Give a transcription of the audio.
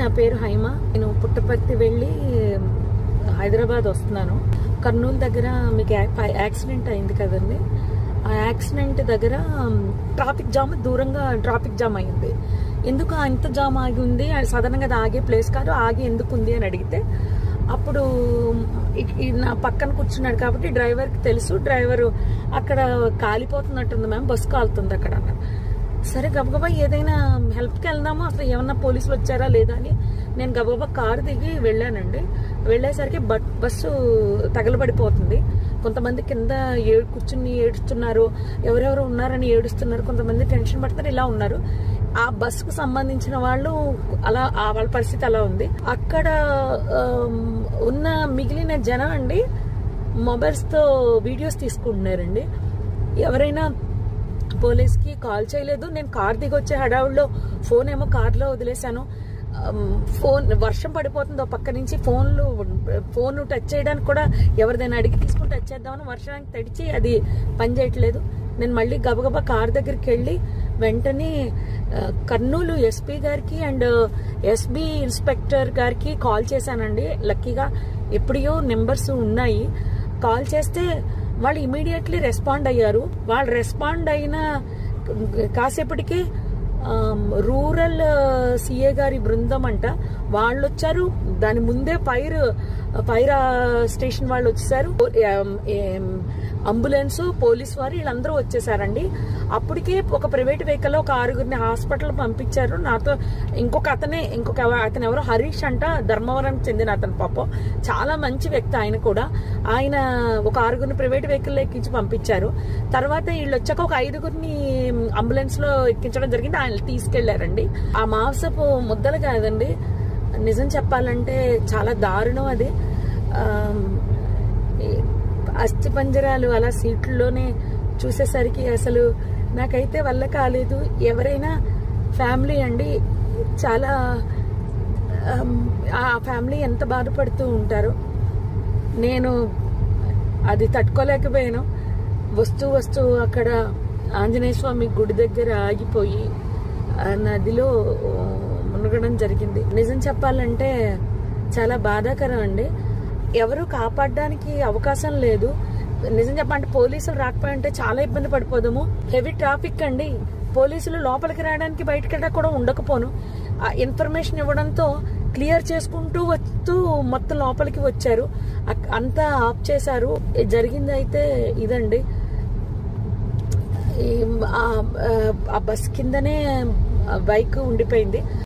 నా పేరు హైమ. నేను పుట్టపర్తి వెళ్ళి హైదరాబాద్ వస్తున్నాను. కర్నూలు దగ్గర మీకు యాక్సిడెంట్ అయింది కదండి. ఆ యాక్సిడెంట్ దగ్గర ట్రాఫిక్ జామ్, దూరంగా ట్రాఫిక్ జామ్ అయింది. ఎందుకు అంత జామ్ ఆగి ఉంది? సాధారణంగా అది ఆగే ప్లేస్ కాదు, ఆగి ఎందుకు ఉంది అని అడిగితే అప్పుడు నా పక్కన కూర్చున్నాడు కాబట్టి డ్రైవర్కి తెలుసు. డ్రైవరు అక్కడ కాలిపోతున్నట్టుంది మ్యామ్, బస్సు కాలుతుంది అక్కడ అన్నారు. సరే గబగబా ఏదైనా హెల్ప్కి వెళ్దాము, అసలు ఏమన్నా పోలీసులు వచ్చారా లేదా అని నేను గబగబా కారు దిగి వెళ్ళానండి. వెళ్ళేసరికి బస్సు తగలబడిపోతుంది. కొంతమంది కింద కూర్చుని ఏడుస్తున్నారు, ఎవరెవరు ఉన్నారని ఏడుస్తున్నారు, కొంతమంది టెన్షన్ పడుతున్నారు, ఇలా ఉన్నారు. ఆ బస్సుకు సంబంధించిన వాళ్ళు అలా వాళ్ళ పరిస్థితి అలా ఉంది. అక్కడ ఉన్న మిగిలిన జనం అండి మొబైల్స్తో వీడియోస్ తీసుకుంటున్నారండి. ఎవరైనా పోలీస్కి కాల్ చేయలేదు. నేను కార్ దిగి వచ్చే హడావుల్లో ఫోన్ ఏమో కార్లో వదిలేశాను. ఫోన్ వర్షం పడిపోతుంది పక్క నుంచి, ఫోన్ టచ్ చేయడానికి కూడా ఎవరిదైనా అడిగి తీసుకుని టచ్ చేద్దామని వర్షానికి తడిచి అది పని చేయట్లేదు. నేను మళ్ళీ గబగబా కార్ దగ్గరికి వెళ్ళి వెంటనే కర్నూలు ఎస్పీ గారికి అండ్ ఎస్బీ ఇన్స్పెక్టర్ గారికి కాల్ చేశానండి. లక్కీగా ఎప్పుడో నెంబర్స్ ఉన్నాయి. కాల్ చేస్తే వాళ్ళు ఇమీడియట్లీ రెస్పాండ్ అయ్యారు. వాళ్ళు రెస్పాండ్ అయిన కాసేపటికి రూరల్ సిఏ గారి బృందం అంట వాళ్ళు వచ్చారు. దాని ముందే ఫైర్ స్టేషన్ వాళ్ళు వచ్చేసారు. అంబులెన్స్, పోలీస్ వారు వీళ్ళందరూ వచ్చేసారండి. అప్పటికే ఒక ప్రైవేట్ వెహికల్ ఒక 6గురిని హాస్పిటల్ పంపించారు. నాతో ఇంకొక అతను ఎవరో హరీష్ అంట, ధర్మవరంకి చెందిన అతను. పాపం చాలా మంచి వ్యక్తి ఆయన కూడా. ఆయన ఒక 6గురిని ప్రైవేట్ వెహికల్ ఎక్కించి పంపించారు. తర్వాత వీళ్ళు వచ్చాక ఒక 5గురిని అంబులెన్స్ లో ఎక్కించడం జరిగింది. ఆయన తీసుకెళ్లారండి. ఆ మాంసపు ముద్దలు కాదండి, నిజం చెప్పాలంటే చాలా దారుణం అది. అస్థి పంజరాలు అలా సీట్లలోనే చూసేసరికి అసలు నాకైతే వల్ల కాలేదు. ఎవరైనా ఫ్యామిలీ అండి, చాలా ఆ ఫ్యామిలీ ఎంత బాధపడుతూ ఉంటారో. నేను అది తట్టుకోలేకపోయాను. వస్తూ అక్కడ ఆంజనేయ స్వామి గుడి దగ్గర ఆగిపోయి నదిలో మునగడం జరిగింది. నిజం చెప్పాలంటే చాలా బాధాకరం అండి. ఎవరు కాపాడడానికి అవకాశం లేదు. నిజం చెప్పాలంటే పోలీసులు రాకపోయింటే చాలా ఇబ్బంది పడిపోదాము. హెవీ ట్రాఫిక్ అండి. పోలీసులు లోపలికి రావడానికి బయటకి కూడా ఉండకపోను. ఇన్ఫర్మేషన్ ఇవ్వడంతో క్లియర్ చేసుకుంటూ వస్తూ మొత్తం లోపలికి వచ్చారు. అంతా ఆఫ్ చేశారు. జరిగింది అయితే ఇదండి. ఆ బస్ కిందనే బైక్ ఉండిపోయింది.